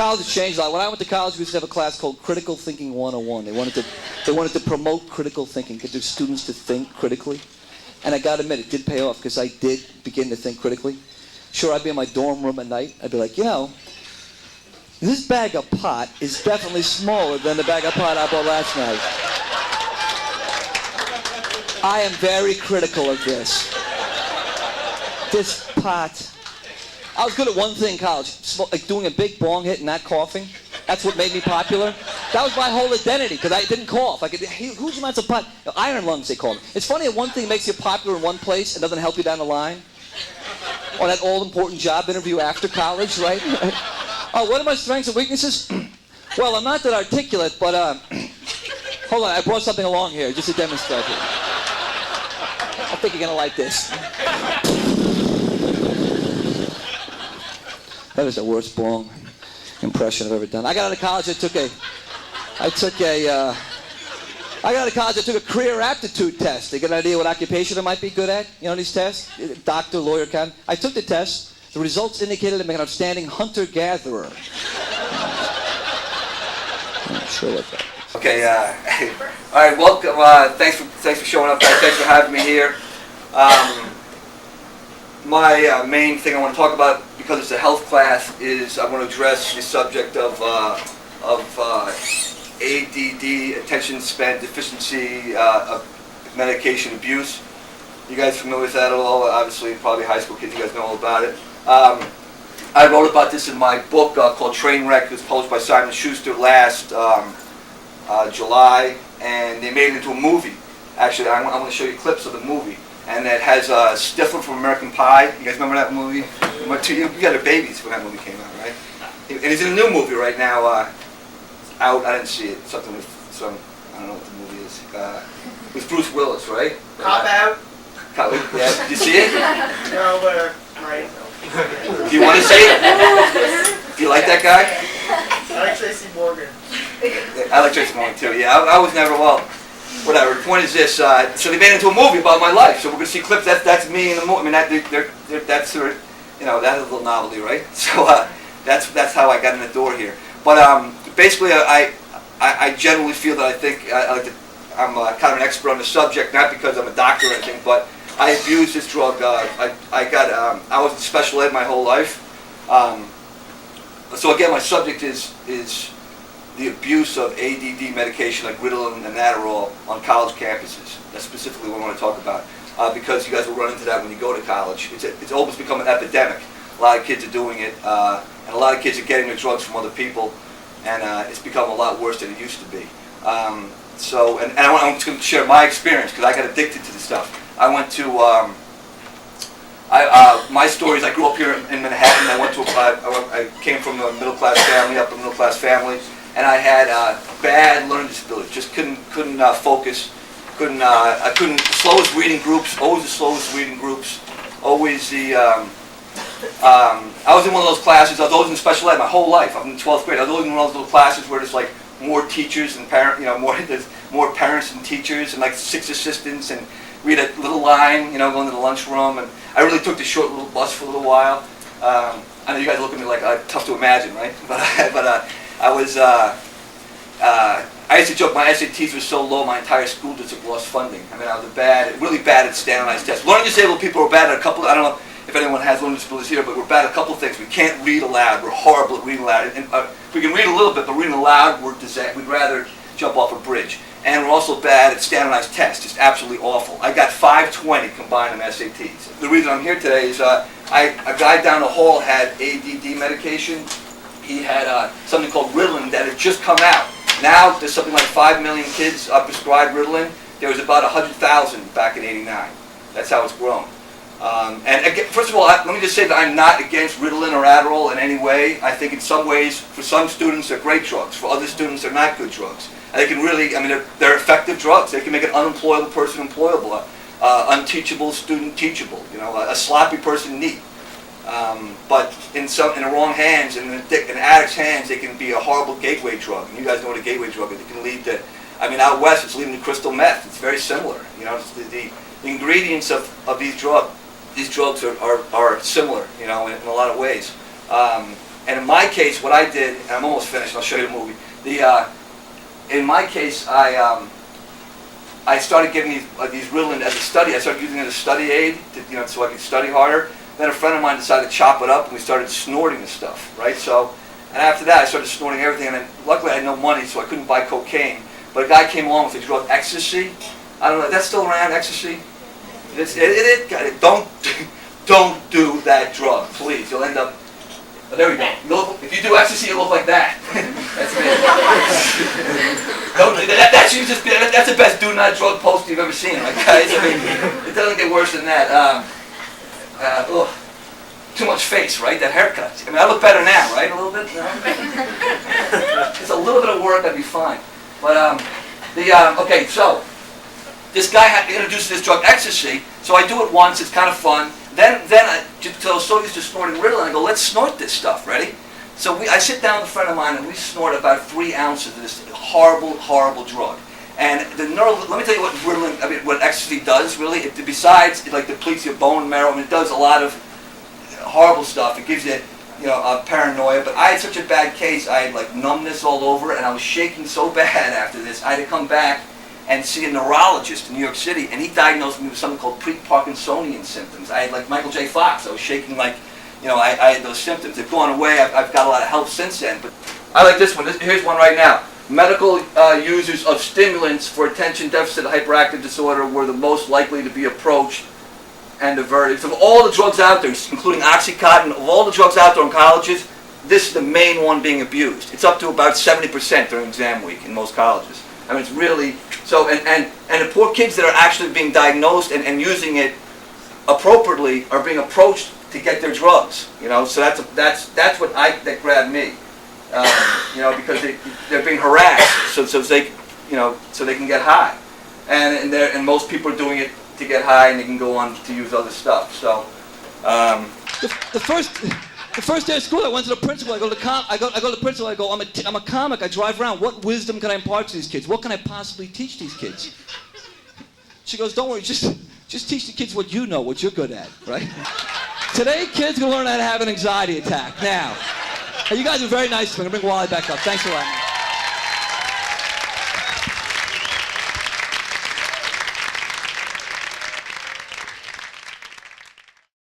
college has changed a lot. When I went to college, we used to have a class called Critical Thinking 101. They wanted to promote critical thinking, get their students to think critically. And I got to admit, it did pay off because I did begin to think critically. Sure, I'd be in my dorm room at night. I'd be like, this bag of pot is definitely smaller than the bag of pot I bought last night. I am very critical of this. This pot. I was good at one thing in college, like doing a big bong hit and not coughing. That's what made me popular. That was my whole identity, because I didn't cough. I could, huge amounts of pot. Iron lungs, they call it. It's funny that one thing makes you popular in one place and doesn't help you down the line. Or that all-important job interview after college, right? Oh, what are my strengths and weaknesses? Well, I'm not that articulate, but hold on, I brought something along here just to demonstrate it. I think you're going to like this. That was the worst bong impression I've ever done. I got out of college, I took a career aptitude test to get an idea what occupation I might be good at. You know these tests? Doctor, lawyer, accountant. I took the test. The results indicated I'm an outstanding hunter-gatherer. I'm not sure what that is. Okay, all right, welcome. Thanks for showing up, guys. Thanks for having me here. My main thing I want to talk about, because it's a health class, is I want to address the subject of ADD, attention span deficiency, medication abuse. You guys familiar with that at all? Obviously, probably high school kids, you guys know all about it. I wrote about this in my book called Trainwreck. It was published by Simon Schuster last July, and they made it into a movie. Actually, I'm going to show you clips of the movie. And it has Stifler from American Pie. You guys remember that movie? You got a babies when that movie came out, right? And he's in a new movie right now, out. I didn't see it. Something with some, I don't know what the movie is. With Bruce Willis, right? Cop Out. Yeah, did you see it? No, but right. Do you want to see it? Do you like that guy? I like Tracy Morgan. I like Tracy Morgan too. Yeah, I was never whatever. The point is this. So they made it into a movie about my life. So we're gonna see clips. That's me in the movie. I mean, that's sort of, that's a little novelty, right? So that's how I got in the door here. But basically, I generally feel that I'm kind of an expert on the subject, not because I'm a doctor or anything, but I abused this drug. I was in special ed my whole life. So again, my subject is the abuse of ADD medication like Ritalin and Adderall on college campuses. That's specifically what I want to talk about, because you guys will run into that when you go to college. It's almost become an epidemic. A lot of kids are doing it, and a lot of kids are getting their drugs from other people, and it's become a lot worse than it used to be. I'm just going to share my experience because I got addicted to this stuff. I went to, my story is I grew up here in Manhattan. I came from a middle-class family, upper middle-class family, and I had bad learning disabilities. Just couldn't focus. I couldn't. Slowest reading groups. Always the slowest reading groups. Always the. I was in one of those classes. I was always in special ed my whole life. I'm in 12th grade. I was always in one of those little classes where there's like more teachers and there's more parents and teachers and like 6 assistants, and read a little line, going to the lunchroom. And I really took the short little bus for a little while. I know you guys look at me like tough to imagine, right? But I used to joke my SATs were so low my entire school district lost funding. I mean, I was really bad at standardized tests. Learning disabled people are bad at a couple. I don't know if anyone has learning disabilities here, but we're bad at a couple of things. We can't read aloud. We're horrible at reading aloud. And we can read a little bit, but reading aloud, we'd rather jump off a bridge. And we're also bad at standardized tests. Just absolutely awful. I got 520 combined in SATs. The reason I'm here today is a guy down the hall had ADD medication. He had something called Ritalin that had just come out. Now there's something like 5 million kids prescribed Ritalin. There was about 100,000 back in '89. That's how it's grown. And again, first of all, let me just say that I'm not against Ritalin or Adderall in any way. I think in some ways, for some students, they're great drugs. For other students, they're not good drugs. And they can really, they're effective drugs. They can make an unemployable person employable, unteachable student teachable, a sloppy person neat. But in the wrong hands, in an addict's hands, they can be a horrible gateway drug. And you guys know what a gateway drug is. It can lead to, out west, it's leading to crystal meth. It's very similar. The ingredients of these drugs are similar, in a lot of ways. And in my case, what I did, and I'm almost finished, I'll show you the movie. In my case, I started giving these Ritalin as a study. I started using it as a study aid, so I could study harder. Then a friend of mine decided to chop it up, and we started snorting the stuff, right? So, and after that, I started snorting everything. And then, luckily, I had no money, so I couldn't buy cocaine. But a guy came along with the drug ecstasy. I don't know, that's still around, ecstasy? Don't do that drug, please. You'll end up. Oh, there we go. If you do ecstasy, you look like that. That's me. That's the best do not drug post you've ever seen, right, guys? I mean, it doesn't get worse than that. Too much face, right? That haircut. I mean, I look better now, right? A little bit. Just a little bit of work, I'd be fine. But okay, so this guy had introduced this drug ecstasy. So I do it once. It's kind of fun. Then I was so used to snorting Ritalin, I go, let's snort this stuff. Ready? So I sit down with a friend of mine and we snort about 3 ounces of this horrible, horrible drug. And let me tell you what Ritalin, what ecstasy does really. Besides, it depletes your bone marrow. It does a lot of horrible stuff. It gives you, paranoia. But I had such a bad case. I had numbness all over, and I was shaking so bad after this. I had to come back and see a neurologist in New York City, and he diagnosed me with something called pre-Parkinsonian symptoms. I had Michael J. Fox. I was shaking I had those symptoms. They've gone away. I've got a lot of help since then. But I like this one. Here's one right now. Medical users of stimulants for attention deficit hyperactive disorder were the most likely to be approached and diverted. So of all the drugs out there, including Oxycontin, of all the drugs out there in colleges, this is the main one being abused. It's up to about 70% during exam week in most colleges. I mean, it's really so. And the poor kids that are actually being diagnosed and using it appropriately are being approached to get their drugs. So that's what that grabbed me. Because they're being harassed, so they can get high, and most people are doing it to get high, and they can go on to use other stuff. So, the first day of school, I went to the principal. I go to the principal. I go, I'm a comic. I drive around. What wisdom can I impart to these kids? What can I possibly teach these kids? She goes, don't worry, just teach the kids what you know, what you're good at, right? Today, kids are gonna learn how to have an anxiety attack. Now. Hey, you guys are very nice to me. I'm going to bring Wally back up. Thanks a lot.